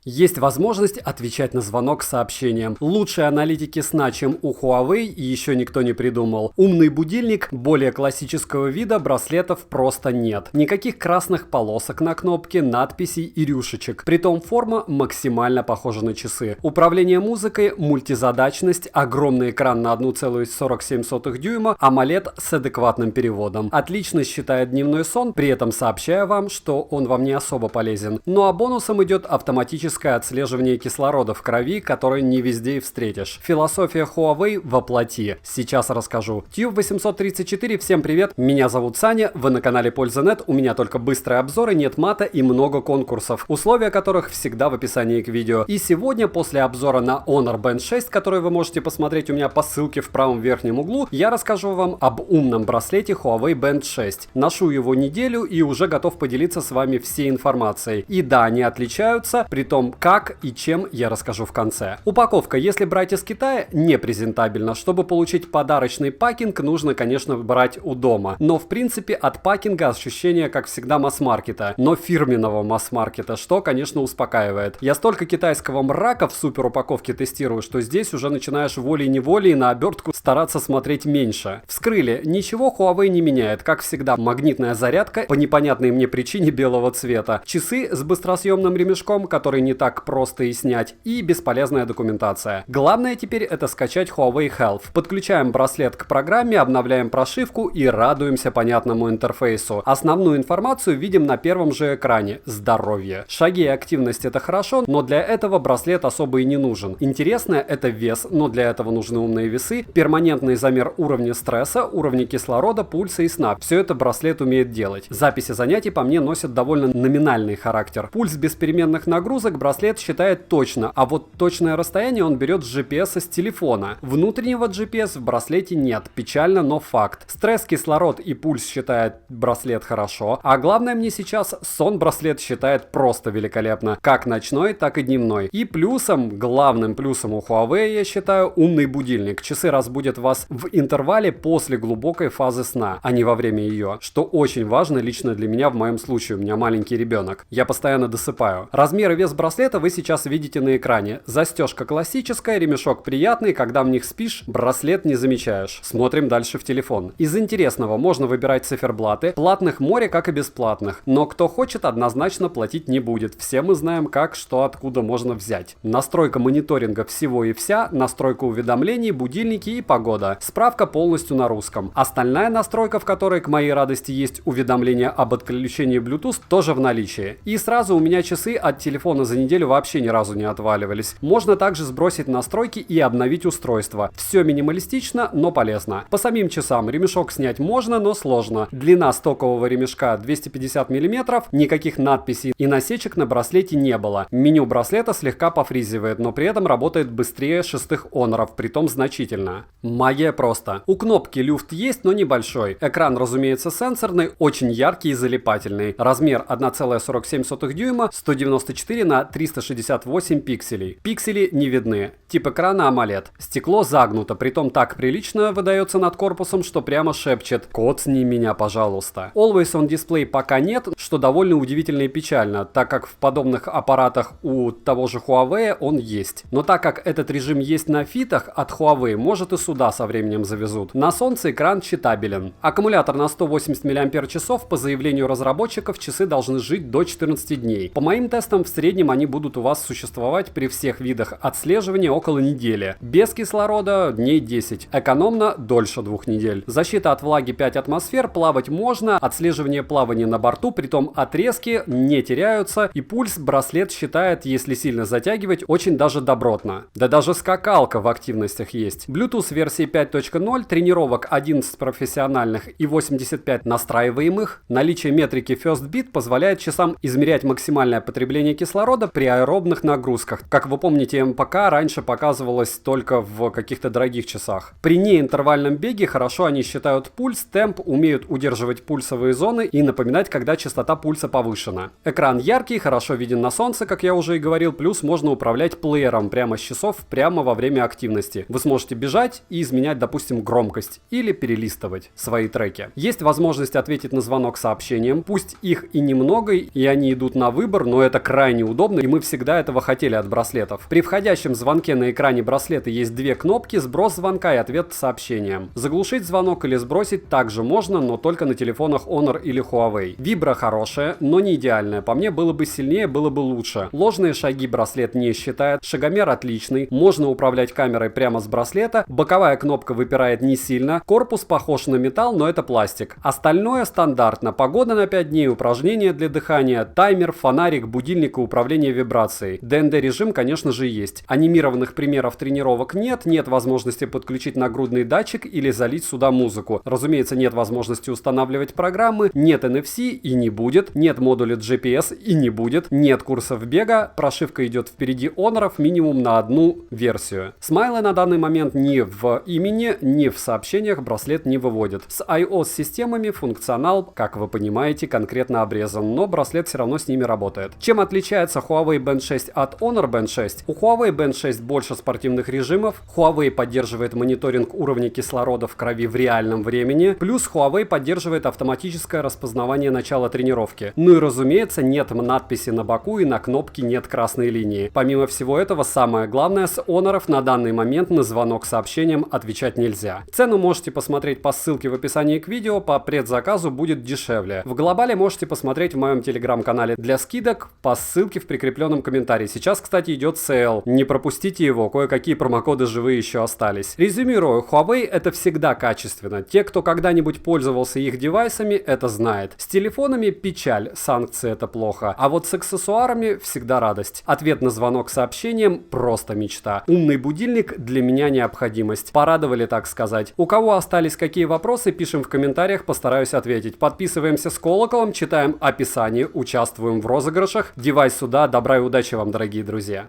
Есть возможность отвечать на звонок с сообщением. Лучшие аналитики сна, чем у Huawei, и еще никто не придумал. Умный будильник более классического вида браслетов просто нет. Никаких красных полосок на кнопке, надписей и рюшечек. Притом форма максимально похожа на часы. Управление музыкой, мультизадачность, огромный экран на 1,47 дюйма, AMOLED с адекватным переводом. Отлично считает дневной сон, при этом сообщая вам, что он вам не особо полезен. Ну а бонусом идет автоматическое отслеживание кислорода в крови, которое не везде и встретишь. Философия Huawei воплоти. Сейчас расскажу. Tube 834, всем привет, меня зовут Саня, вы на канале Польза.нет, у меня только быстрые обзоры, нет мата и много конкурсов, условия которых всегда в описании к видео. И сегодня, после обзора на Honor Band 6, который вы можете посмотреть у меня по ссылке в правом верхнем углу, я расскажу вам об умном браслете Huawei Band 6. Ношу его неделю и уже готов поделиться с вами всей информацией. И да, они отличаются, при том как и чем я расскажу в конце. Упаковка, если брать из Китая, не презентабельна. Чтобы получить подарочный пакинг, нужно, конечно, брать у дома. Но, в принципе, от пакинга ощущение, как всегда, масс-маркета. Но фирменного масс-маркета, что, конечно, успокаивает. Я столько китайского мрака в супер упаковке тестирую, что здесь уже начинаешь волей-неволей на обертку стараться смотреть меньше. Вскрыли. Ничего Huawei не меняет. Как всегда, магнитная зарядка по непонятной мне причине белого цвета. Часы с быстросъемным ремешком, который не так просто и снять, и бесполезная документация. Главное теперь это скачать Huawei Health. Подключаем браслет к программе, обновляем прошивку и радуемся понятному интерфейсу. Основную информацию видим на первом же экране. Здоровье. Шаги и активность это хорошо, но для этого браслет особо и не нужен. Интересное это вес, но для этого нужны умные весы, перманентный замер уровня стресса, уровня кислорода, пульса и сна. Все это браслет умеет делать. Записи занятий по мне носят довольно номинальный характер. Пульс без переменных нагрузок браслет считает точно, а вот точное расстояние он берет с GPS с телефона. Внутреннего GPS в браслете нет, печально, но факт. Стресс, кислород и пульс считает браслет хорошо, а главное мне сейчас сон браслет считает просто великолепно, как ночной, так и дневной. И плюсом, главным плюсом у Huawei я считаю умный будильник. Часы разбудят вас в интервале после глубокой фазы сна, а не во время ее, что очень важно лично для меня в моем случае, у меня маленький ребенок. Я постоянно досыпаю. Размер и вес браслета вы сейчас видите на экране. Застежка классическая, ремешок приятный, когда в них спишь, браслет не замечаешь. Смотрим дальше в телефон. Из интересного можно выбирать циферблаты, платных море, как и бесплатных. Но кто хочет, однозначно платить не будет. Все мы знаем, как, что, откуда можно взять. Настройка мониторинга всего и вся, настройка уведомлений, будильники и погода. Справка полностью на русском. Остальная настройка, в которой, к моей радости, есть уведомление об отключении Bluetooth, тоже в наличии. И сразу у меня часы от телефона за неделю вообще ни разу не отваливались. Можно также сбросить настройки и обновить устройство. Все минималистично, но полезно. По самим часам ремешок снять можно, но сложно. Длина стокового ремешка 250 мм, никаких надписей и насечек на браслете не было. Меню браслета слегка пофризивает, но при этом работает быстрее шестых Honor'ов, притом значительно. Магия просто. У кнопки люфт есть, но небольшой. Экран, разумеется, сенсорный, очень яркий и залипательный. Размер 1,47 дюйма, 194 на 368 пикселей. Пиксели не видны. Тип экрана AMOLED. Стекло загнуто, притом так прилично выдается над корпусом, что прямо шепчет: «Коцни меня, пожалуйста». Always on Display пока нет, что довольно удивительно и печально, так как в подобных аппаратах у того же Huawei он есть. Но так как этот режим есть на фитах от Huawei, может и сюда со временем завезут. На солнце экран читабелен. Аккумулятор на 180 мАч, по заявлению разработчиков, часы должны жить до 14 дней. По моим тестам, в среднем они будут у вас существовать при всех видах отслеживания около недели. Без кислорода дней 10. Экономно дольше 2 недель. Защита от влаги 5 атмосфер, плавать можно, отслеживание плавания на борту, притом отрезки не теряются, и пульс браслет считает, если сильно затягивать, очень даже добротно. Да даже скакалка в активностях есть. Bluetooth версии 5.0, тренировок 11 профессиональных и 85 настраиваемых. Наличие метрики First Beat позволяет часам измерять максимальное потребление кислорода при аэробных нагрузках. Как вы помните, МПК раньше показывалась только в каких-то дорогих часах. При неинтервальном беге хорошо они считают пульс, темп, умеют удерживать пульсовые зоны и напоминать, когда частота пульса повышена. Экран яркий, хорошо виден на солнце, как я уже и говорил, плюс можно управлять плеером прямо с часов, прямо во время активности. Вы сможете бежать и изменять, допустим, громкость или перелистывать свои треки. Есть возможность ответить на звонок сообщением, пусть их и немного, и они идут на выбор, но это крайне удобно, и мы всегда этого хотели от браслетов. При входящем звонке на экране браслета есть две кнопки: сброс звонка и ответ сообщением. Заглушить звонок или сбросить также можно, но только на телефонах Honor или Huawei. Вибра хорошая, но не идеальная. По мне, было бы сильнее, было бы лучше. Ложные шаги браслет не считает, шагомер отличный, можно управлять камерой прямо с браслета, боковая кнопка выпирает не сильно, корпус похож на металл, но это пластик. Остальное стандартно: погода на 5 дней, упражнения для дыхания, таймер, фонарик, будильник и управление вибрацией. ДНД режим, конечно же, есть. Анимированных примеров тренировок нет возможности подключить нагрудный датчик или залить сюда музыку. Разумеется, нет возможности устанавливать программы, нет NFC и не будет, нет модуля GPS и не будет, нет курсов бега, прошивка идет впереди Honor'ов минимум на одну версию. Смайлы на данный момент ни в имени, ни в сообщениях браслет не выводит. С iOS-системами функционал, как вы понимаете, конкретно обрезан, но браслет все равно с ними работает. Чем отличается Huawei Band 6 от Honor Band 6? У Huawei Band 6 больше спортивных режимов, Huawei поддерживает мониторинг уровня кислорода в крови в реальном времени, плюс Huawei поддерживает автоматическое распознавание начала тренировки. Ну и разумеется, нет надписи на боку и на кнопке нет красной линии. Помимо всего этого, самое главное, с Honor'ов на данный момент на звонок сообщением отвечать нельзя. Цену можете посмотреть по ссылке в описании к видео, по предзаказу будет дешевле. В глобале можете посмотреть в моем телеграм-канале для скидок по ссылке в прикрепленном комментарии. Сейчас, кстати, идет сейл, не пропустите его, кое-какие промокоды живые еще остались. Резюмирую, Huawei это всегда качественно. Те, кто когда-нибудь пользовался их девайсами, это знает. С телефонами печаль, санкции это плохо, а вот с аксессуарами всегда радость. Ответ на звонок сообщением просто мечта. Умный будильник для меня необходимость. Порадовали, так сказать. У кого остались какие вопросы, пишем в комментариях, постараюсь ответить. Подписываемся с колоколом, читаем описание, участвуем в розыгрышах. Девайс сюда, добра и удачи вам, дорогие друзья.